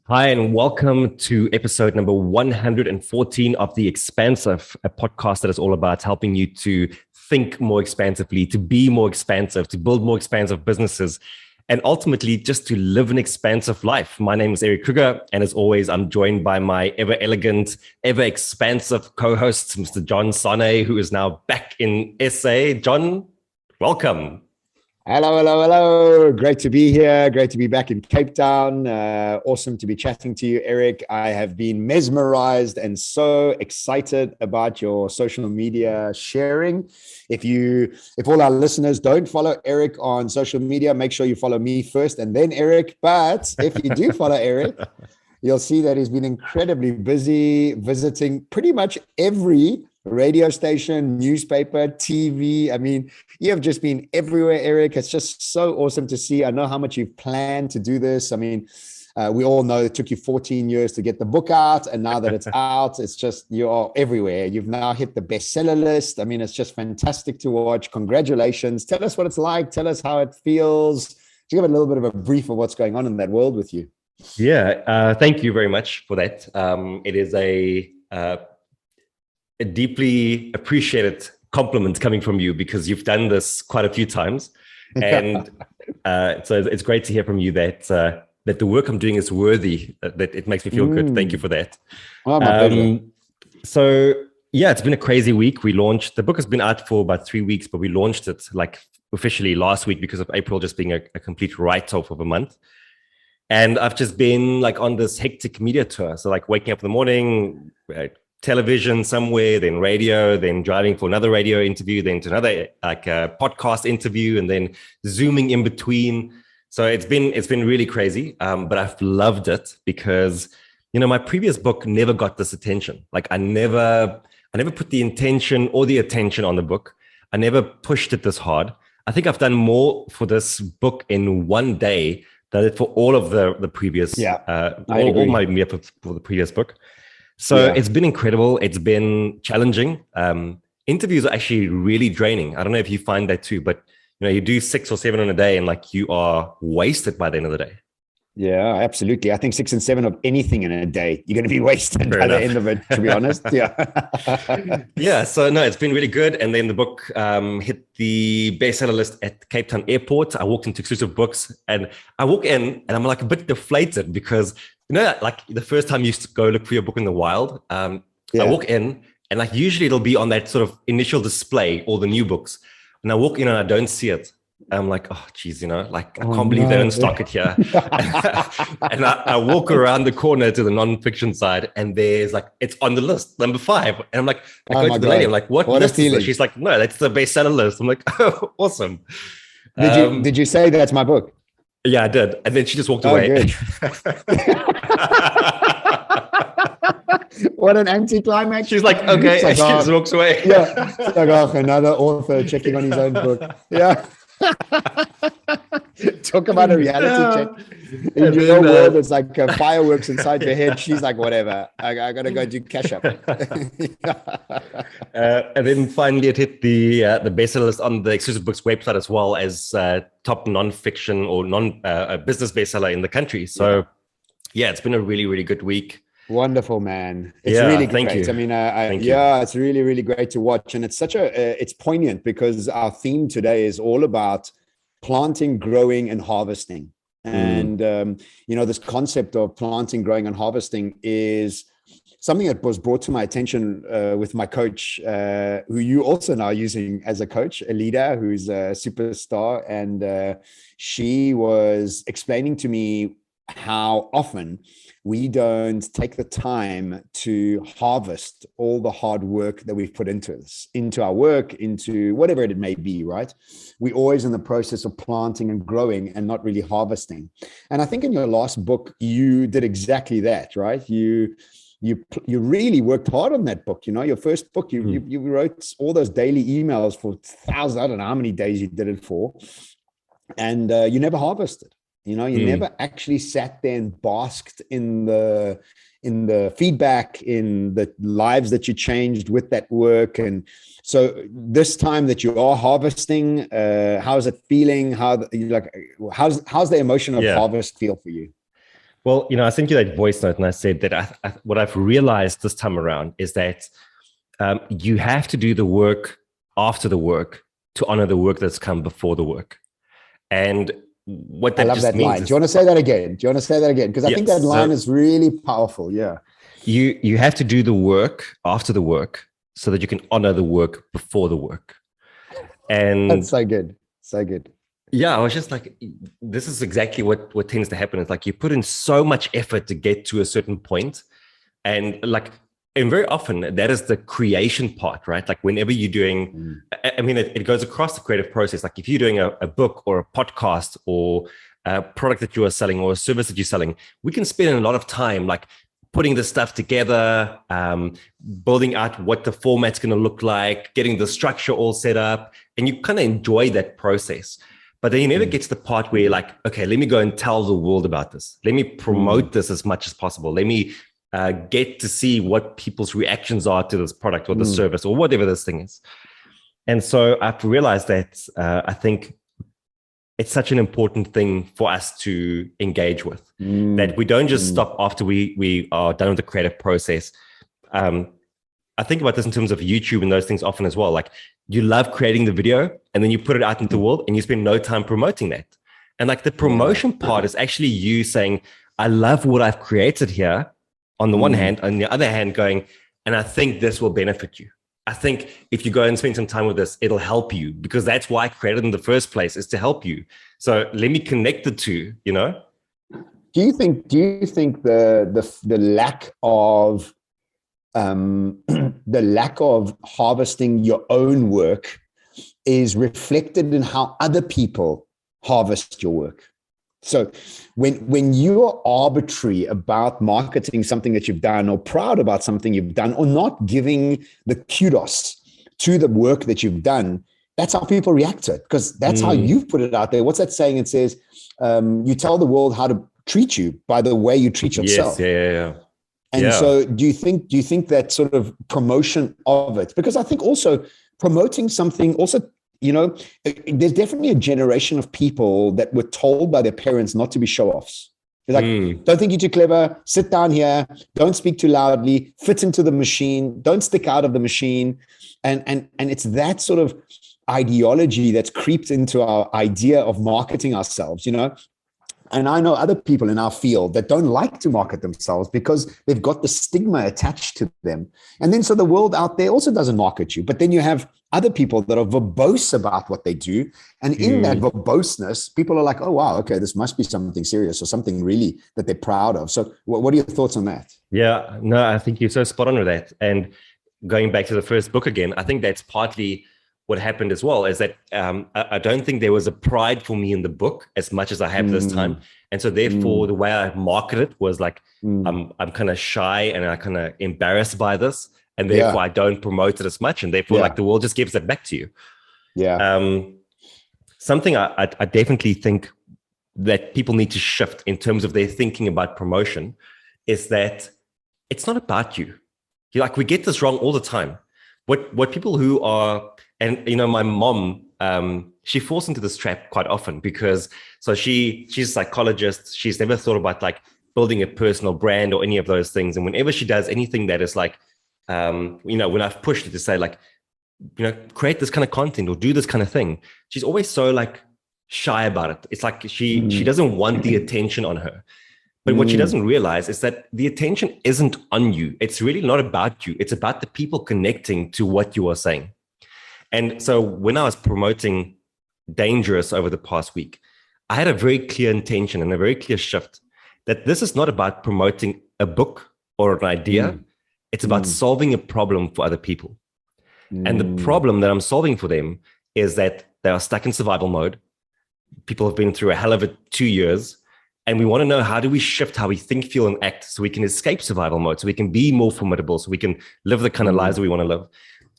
Hi, and welcome to episode number 114 of The Expansive, a podcast that is all about helping you to think more expansively, to be more expansive, to build more expansive businesses, and ultimately just to live an expansive life. My name is Erik Kruger, and as always, I'm joined by my ever elegant, ever expansive co-host, Mr. John Sanei, who is now back in SA. John, welcome. Hello. Great to be here. Great to be back in Cape Town. Awesome to be chatting to you, Erik. I have been mesmerized and so excited about your social media sharing. If all our listeners don't follow Erik on social media, make sure you follow me first and then Erik. But if you do follow Erik, you'll see that he's been incredibly busy visiting pretty much every radio station, newspaper, TV. I mean, you have just been everywhere, Erik. It's just so awesome to see. I know how much you've planned to do this. I mean, we all know it took you 14 years to get the book out. And now that it's out, it's just, you're everywhere. You've now hit the bestseller list. I mean, it's just fantastic to watch. Congratulations. Tell us what it's like. Tell us how it feels. Give it a little bit of a brief of what's going on in that world with you. Yeah, thank you very much for that. It is a deeply appreciated compliment coming from you because you've done this quite a few times, and so it's great to hear from you that the work I'm doing is worthy. That it makes me feel good. Thank you for that. Oh, my pleasure. So yeah, it's been a crazy week. The book has been out for about 3 weeks, but we launched it like officially last week because of April just being a complete write-off of a month. And I've just been like on this hectic media tour. So like waking up in the morning, television somewhere, then radio, then driving for another radio interview, then to another like a podcast interview, and then zooming in between. So it's been really crazy, but I've loved it because my previous book never got this attention. Like I never put the intention or the attention on the book. I never pushed it this hard. I think I've done more for this book in one day than I did for all of the previous all my media for the previous book. So It's been incredible. It's been challenging. Interviews are actually really draining. I don't know if you find that too, but you do 6 or 7 in a day and like you are wasted by the end of the day. Yeah, absolutely. I think 6 and 7 of anything in a day, you're going to be wasted by the end of it, to be honest. Yeah. Yeah. So no, it's been really good. And then the book hit the bestseller list at Cape Town Airport. I walked into Exclusive Books and I walk in and I'm like a bit deflated because, like the first time you used to go look for your book in the wild, I walk in and like usually it'll be on that sort of initial display, all the new books. And I walk in and I don't see it. I'm like, oh, geez, I can't believe they don't stock it here. And I walk around the corner to the non-fiction side and there's like, it's on the list, number 5. And I'm like, I go to the lady, I'm like, what list is this? She's like, no, that's the bestseller list. I'm like, oh, awesome. Did you say that's my book? Yeah, I did. And then she just walked away. Good. What an anticlimax. She's like, okay. Like, she just walks away. Yeah. It's like, oh, another author checking on his own book. Yeah. Talk about a reality check. In your world, it's like fireworks inside your head. She's like, whatever. I gotta go do cash up. And then finally, it hit the bestseller list on the Exclusive Books website as well as top non-fiction or business bestseller in the country. So yeah, it's been a really, really good week. Wonderful, man. It's really great. Thank you. I mean, it's really, really great to watch. And it's it's poignant because our theme today is all about planting, growing, and harvesting. And, this concept of planting, growing, and harvesting is something that was brought to my attention with my coach, who you also now using as a coach, a leader who's a superstar. And she was explaining to me how often we don't take the time to harvest all the hard work that we've put into this, into our work, into whatever it may be, right? We're always in the process of planting and growing and not really harvesting. And I think in your last book, you did exactly that, right? You really worked hard on that book. Your first book, you wrote all those daily emails for thousands, I don't know how many days you did it for. And you never harvested. You never actually sat there and basked in the feedback, in the lives that you changed with that work. And so this time that you are harvesting, how's it feeling? How's the emotion of harvest feel for you? Well, I sent you that voice note and I said that what I've realized this time around is that you have to do the work after the work to honor the work that's come before the work. And what I that love just that means line. is, Do you want to say that again? Because I think that yes, line so is really powerful. Yeah. you have to do the work after the work so that you can honor the work before the work. That's And so good. So good. yeah, I was just like, this is exactly what tends to happen. It's like you put in so much effort to get to a certain point, and very often that is the creation part, right? Like whenever you're doing, Mm. I mean, it goes across the creative process. Like if you're doing a book or a podcast or a product that you are selling or a service that you're selling, we can spend a lot of time like putting this stuff together, building out what the format's going to look like, getting the structure all set up, and you kind of enjoy that process. But then you never get to the part where you're like, okay, let me go and tell the world about this. Let me promote this as much as possible. Let me get to see what people's reactions are to this product or the service or whatever this thing is. And so I've realized that I think it's such an important thing for us to engage with, that we don't just stop after we are done with the creative process. I think about this in terms of YouTube and those things often as well. Like you love creating the video and then you put it out into the world and you spend no time promoting that. And like the promotion part is actually you saying, I love what I've created here on the one hand, on the other hand going, and I think this will benefit you. I think if you go and spend some time with this, it'll help you, because that's why I created it in the first place, is to help you. So let me connect the two, Do you think the lack of the lack of harvesting your own work is reflected in how other people harvest your work? So when you're arbitrary about marketing something that you've done, or proud about something you've done, or not giving the kudos to the work that you've done, that's how people react to it, because that's how you've put it out there. What's that saying? It says, you tell the world how to treat you by the way you treat yourself. Yes, yeah. And so do you think that sort of promotion of it, because I think also promoting something also, there's definitely a generation of people that were told by their parents not to be show-offs. They're like, don't think you're too clever, sit down here, don't speak too loudly, fit into the machine, don't stick out of the machine. And it's that sort of ideology that's creeped into our idea of marketing ourselves, And I know other people in our field that don't like to market themselves because they've got the stigma attached to them. And then so the world out there also doesn't market you. But then you have other people that are verbose about what they do. And in that verboseness, people are like, oh, wow, okay, this must be something serious or something really that they're proud of. So what are your thoughts on that? Yeah, no, I think you're so spot on with that. And going back to the first book again, I think that's partly what happened as well, is that I don't think there was a pride for me in the book as much as I have this time. And so therefore the way I market it was like, I'm kind of shy and I kind of embarrassed by this. And therefore I don't promote it as much. And therefore like the world just gives it back to you. Yeah. Something I definitely think that people need to shift in terms of their thinking about promotion is that it's not about you. We get this wrong all the time. What people who are, and my mom, she falls into this trap quite often, because she's a psychologist. She's never thought about like building a personal brand or any of those things. And whenever she does anything that is like, when I've pushed her to say like, create this kind of content or do this kind of thing, she's always so like shy about it. It's like she doesn't want the attention on her. But what she doesn't realize is that the attention isn't on you. It's really not about you. It's about the people connecting to what you are saying. And so when I was promoting Dangerous over the past week, I had a very clear intention and a very clear shift that this is not about promoting a book or an idea. It's about solving a problem for other people. And the problem that I'm solving for them is that they are stuck in survival mode. People have been through a hell of a 2 years. And we want to know, how do we shift how we think, feel, and act so we can escape survival mode, so we can be more formidable, so we can live the kind of lives that we want to live.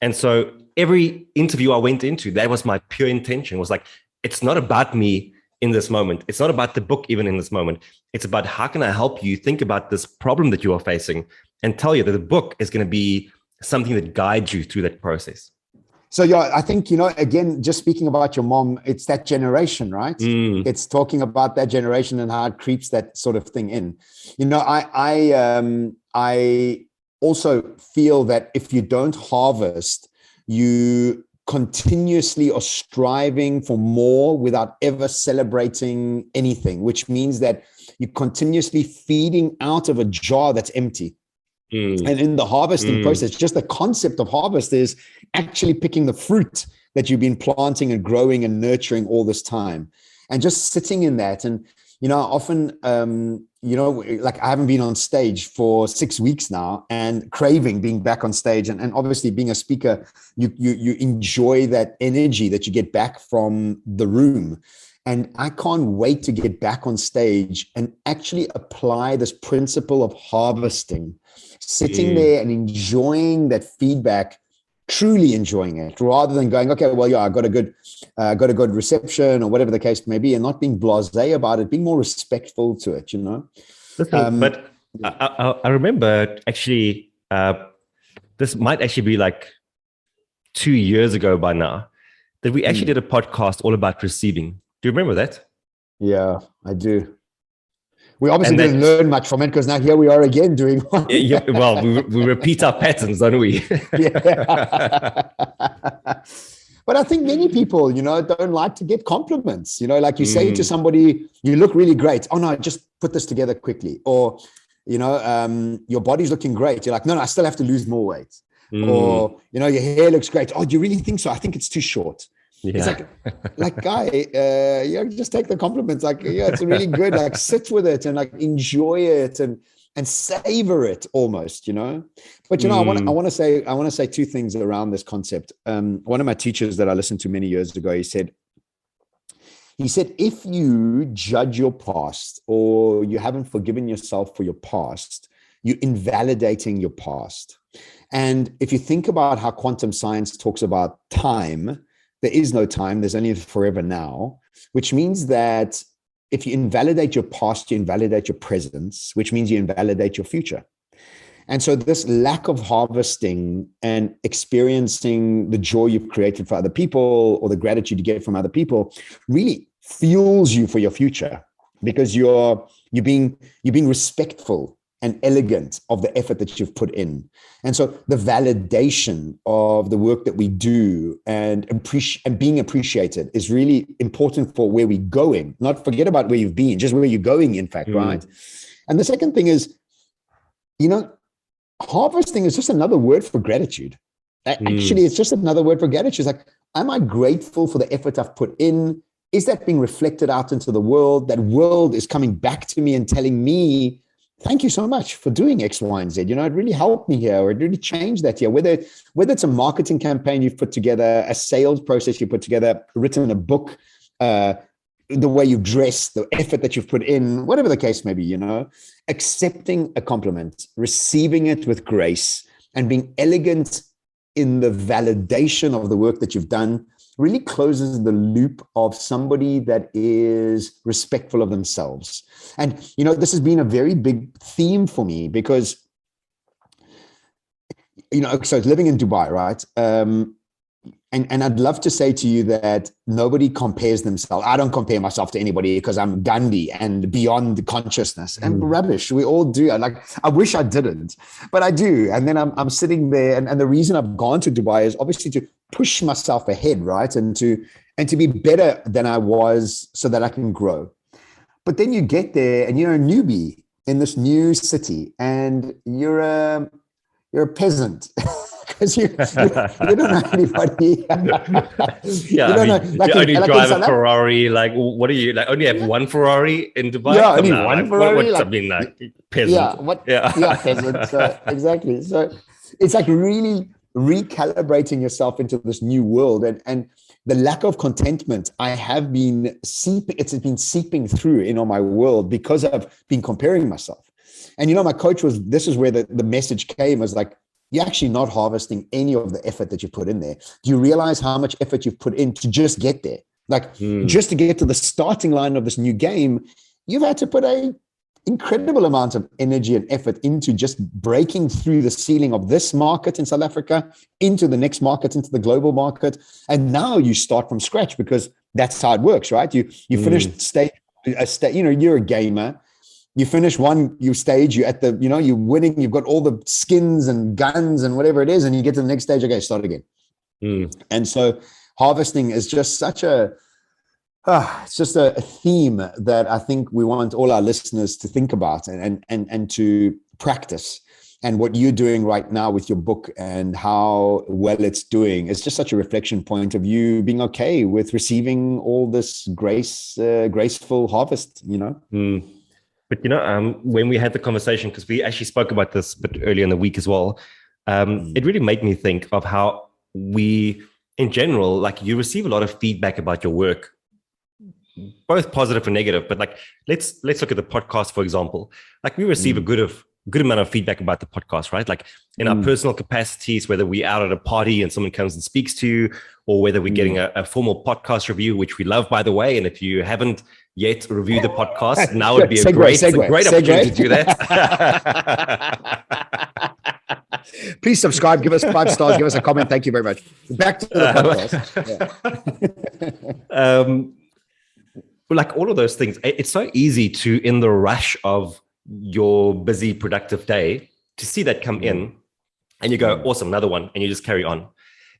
And so every interview I went into, that was my pure intention, was like, it's not about me in this moment. It's not about the book even in this moment. It's about how can I help you think about this problem that you are facing and tell you that the book is going to be something that guides you through that process. So yeah, I think, again, just speaking about your mom, it's that generation, right? It's talking about that generation and how it creeps that sort of thing in. I also feel that if you don't harvest, you continuously are striving for more without ever celebrating anything, which means that you're continuously feeding out of a jar that's empty. And in the harvesting process, just the concept of harvest is actually picking the fruit that you've been planting and growing and nurturing all this time, and just sitting in that. And, often, like I haven't been on stage for 6 weeks now, and craving being back on stage. And obviously being a speaker, you enjoy that energy that you get back from the room. And I can't wait to get back on stage and actually apply this principle of harvesting, sitting there and enjoying that feedback, truly enjoying it, rather than going, okay, well, yeah, I got a good reception or whatever the case may be, and not being blasé about it, being more respectful to it, Listen, but I remember actually, this might actually be like 2 years ago by now, that we actually did a podcast all about receiving. Do you remember that? Yeah, I do. We obviously didn't learn much from it, because now here we are again doing one. Well, we repeat our patterns, don't we? Yeah. But I think many people, don't like to get compliments. Like you say to somebody, you look really great. Oh, no, just put this together quickly. Or, your body's looking great. You're like, no, I still have to lose more weight. Or, your hair looks great. Oh, do you really think so? I think it's too short. Yeah. It's like guy, just take the compliments. Like, yeah, it's really good. Like, sit with it and like enjoy it and savor it almost, But I want to say two things around this concept. One of my teachers that I listened to many years ago, he said, if you judge your past, or you haven't forgiven yourself for your past, you're invalidating your past. And if you think about how quantum science talks about time, there is no time. There's only forever now, which means that if you invalidate your past, you invalidate your presence, which means you invalidate your future. And so this lack of harvesting and experiencing the joy you've created for other people, or the gratitude you get from other people, really fuels you for your future, because you're being respectful and elegant of the effort that you've put in. And so the validation of the work that we do and being appreciated is really important for where we're going. Not forget about where you've been, just where you're going, in fact, right? And the second thing is, harvesting is just another word for gratitude. Actually, it's just another word for gratitude. It's like, am I grateful for the effort I've put in? Is that being reflected out into the world? That world is coming back to me and telling me, thank you so much for doing X, Y, and Z. It really helped me here, or it really changed that here. Whether it's a marketing campaign you've put together, a sales process you put together, written a book, the way you've dressed, the effort that you've put in, whatever the case may be, accepting a compliment, receiving it with grace, and being elegant in the validation of the work that you've done really closes the loop of somebody that is respectful of themselves. And, this has been a very big theme for me, because, so living in Dubai, right? And I'd love to say to you that nobody compares themselves. I don't compare myself to anybody, because I'm Gandhi and beyond consciousness and rubbish. We all do. I wish I didn't, but I do. And then I'm sitting there, and the reason I've gone to Dubai is obviously to push myself ahead, right? And to be better than I was, so that I can grow. But then you get there and you're a newbie in this new city, and you're a peasant. Because you don't know anybody. Yeah, you only drive a Ferrari. Like, what are you like? Only have one Ferrari in Dubai? Yeah, only one Ferrari. What's something like peasant? Yeah, peasant. So, exactly. So it's like really recalibrating yourself into this new world, and the lack of contentment it's been seeping through in my world, because I've been comparing myself. And my coach this is where the message came, was like, you're actually not harvesting any of the effort that you put in there. Do you realize how much effort you've put in to just get there? Like, just to get to the starting line of this new game, you've had to put a incredible amount of energy and effort into just breaking through the ceiling of this market in South Africa into the next market, into the global market. And now you start from scratch, because that's how it works, right? You finished stage, you're a gamer. You finish one, you stage, you're at the, you're winning, you've got all the skins and guns and whatever it is, and you get to the next stage, okay, start again. And so harvesting is just such it's just a theme that I think we want all our listeners to think about and to practice. And what you're doing right now with your book and how well it's doing is just such a reflection point of you being okay with receiving all this graceful harvest, But, when we had the conversation, because we actually spoke about this a bit earlier in the week as well, it really made me think of how we, in general, like you receive a lot of feedback about your work, both positive and negative. But like, let's look at the podcast, for example. Like we receive a good amount of feedback about the podcast, right? Like in our personal capacities, whether we're out at a party and someone comes and speaks to you, or whether we're getting a formal podcast review, which we love, by the way. And if you haven't yet reviewed the podcast, now would be a great opportunity to do that. Please subscribe, give us 5 stars, give us a comment. Thank you very much. Back to the podcast. Like all of those things, it's so easy to, in the rush of your busy, productive day, to see that come in and you go, awesome, another one. And you just carry on.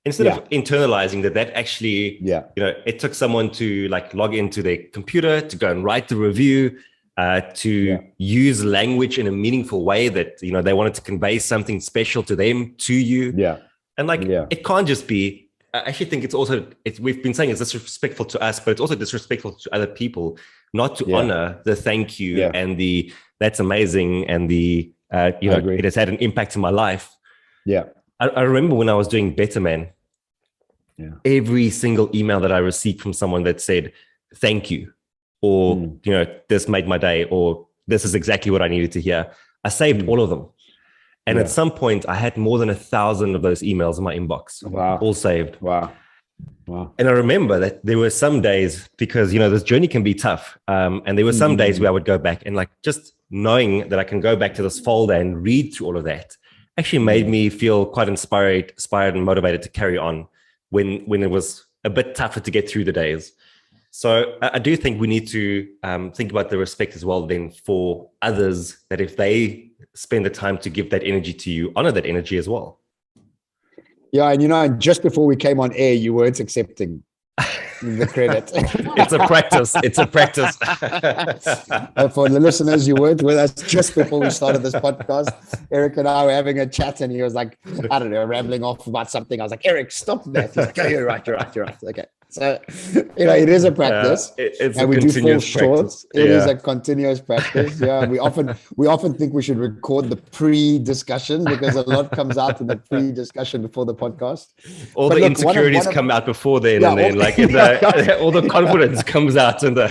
Instead of internalizing that actually, it took someone to like log into their computer to go and write the review, to use language in a meaningful way that, they wanted to convey something special to them, to you. And like, it can't just be, I actually think we've been saying it's disrespectful to us, but it's also disrespectful to other people not to honor the thank you and the, that's amazing. And the, it has had an impact in my life. I remember when I was doing Better Man, every single email that I received from someone that said, thank you, or, this made my day, or this is exactly what I needed to hear. I saved all of them. And at some point I had more than 1,000 of those emails in my inbox, all saved. Wow. And I remember that there were some days, because, this journey can be tough. And there were some days where I would go back and like, just knowing that I can go back to this folder and read through all of that actually made me feel quite inspired and motivated to carry on when it was a bit tougher to get through the days. So I do think we need to think about the respect as well then for others, that if they spend the time to give that energy to you, honor that energy as well. Yeah. And just before we came on air, you weren't accepting the credit. It's a practice. For the listeners, you weren't with us just before we started this podcast. Erik and I were having a chat and he was like, I don't know, rambling off about something. I was like, Erik, stop that. He's like, oh, you're right. Okay. So, it is a practice. And we do fall short. It is a continuous practice. We often think we should record the pre-discussion, because a lot comes out in the pre-discussion before the podcast. All the insecurities come out before then, and then like all the confidence comes out in the.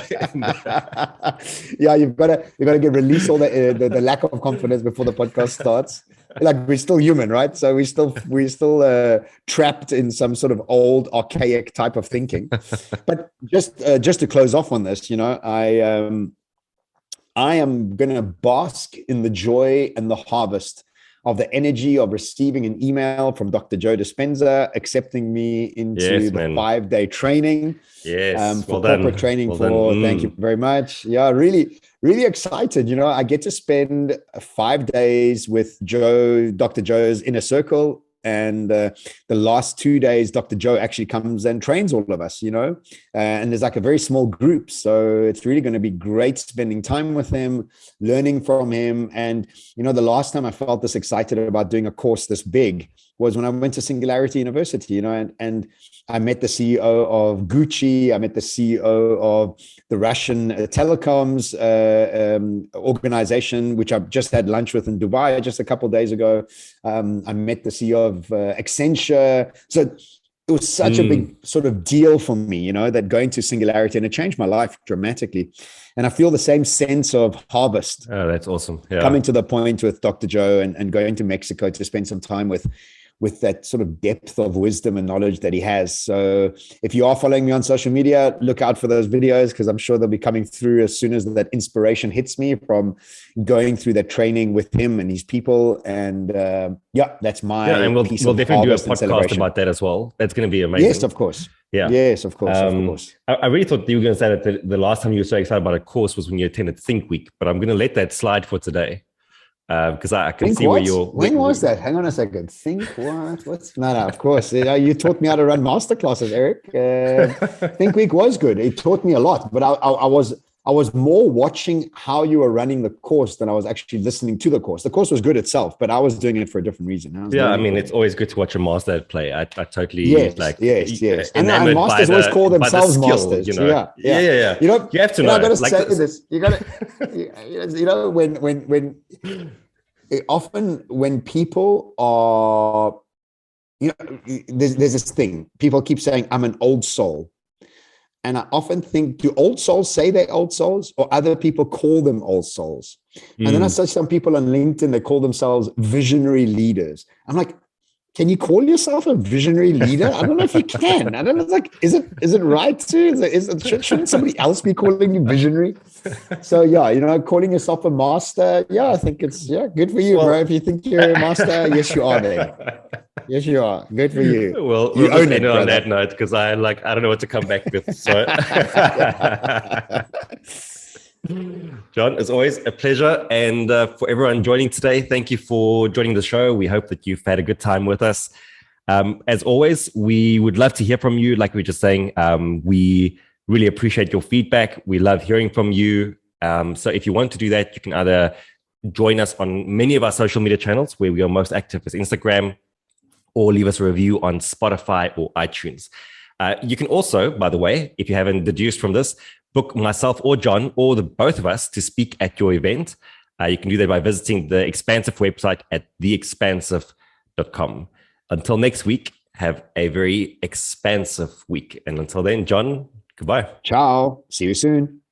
You've got to release all the lack of confidence before the podcast starts. Like we're still human, right? So we're still trapped in some sort of old archaic type of thinking. But just to close off on this, I am going to bask in the joy and the harvest of the energy of receiving an email from Dr. Joe Dispenza accepting me into the 5-day training. For corporate training. Thank you very much. Really, really excited. I get to spend 5 days with Dr. Joe's inner circle. And the last 2 days, Dr. Joe actually comes and trains all of us, and there's like a very small group. So it's really going to be great spending time with him, learning from him. And, the last time I felt this excited about doing a course this big was when I went to Singularity University, and I met the CEO of Gucci. I met the CEO of the Russian telecoms organization, which I just had lunch with in Dubai just a couple of days ago. I met the CEO of Accenture. So it was such a big sort of deal for me, that going to Singularity, and it changed my life dramatically. And I feel the same sense of harvest. Oh, that's awesome. Coming to the point with Dr. Joe and going to Mexico to spend some time with with that sort of depth of wisdom and knowledge that he has. So if you are following me on social media, look out for those videos, because I'm sure they'll be coming through as soon as that inspiration hits me from going through that training with him and his people. And that's my and we'll definitely do a podcast about that as well. That's going to be amazing. Yes, of course. Yeah. Yes, of course. Of course. I really thought you were going to say that the last time you were so excited about a course was when you attended Think Week, but I'm going to let that slide for today. Because I can see where you're. When was that? Hang on a second. Think what? What's no? Of course. You taught me how to run masterclasses, Erik. Think Week was good. It taught me a lot, but I was more watching how you were running the course than I was actually listening to the course. The course was good itself, but I was doing it for a different reason. I mean, it's always good to watch a master play. I totally yes. And masters always call themselves masters. You know? Yeah. You have to know. I got to say this. You got to. When often when people are, there's this thing. People keep saying, "I'm an old soul." And I often think, do old souls say they're old souls, or other people call them old souls? And then I see some people on LinkedIn, they call themselves visionary leaders. I'm like, can you call yourself a visionary leader? I don't know if you can. I don't know. It's like, is it right to? Shouldn't somebody else be calling you visionary? So calling yourself a master. Yeah, I think it's good for you, bro. If you think you're a master, yes, you are there. Yes, you are. Good for you. Well, we'll just end on that note, because I don't know what to come back with. So, John, as always, a pleasure. And for everyone joining today, thank you for joining the show. We hope that you've had a good time with us. As always, we would love to hear from you. Like we were just saying, we really appreciate your feedback. We love hearing from you. So if you want to do that, you can either join us on many of our social media channels, where we are most active as Instagram, or leave us a review on Spotify or iTunes. You can also, by the way, if you haven't deduced from this, book myself or John or both of us to speak at your event. You can do that by visiting the Expansive website at theexpansive.com. Until next week, have a very expansive week. And until then, John, goodbye. Ciao. See you soon.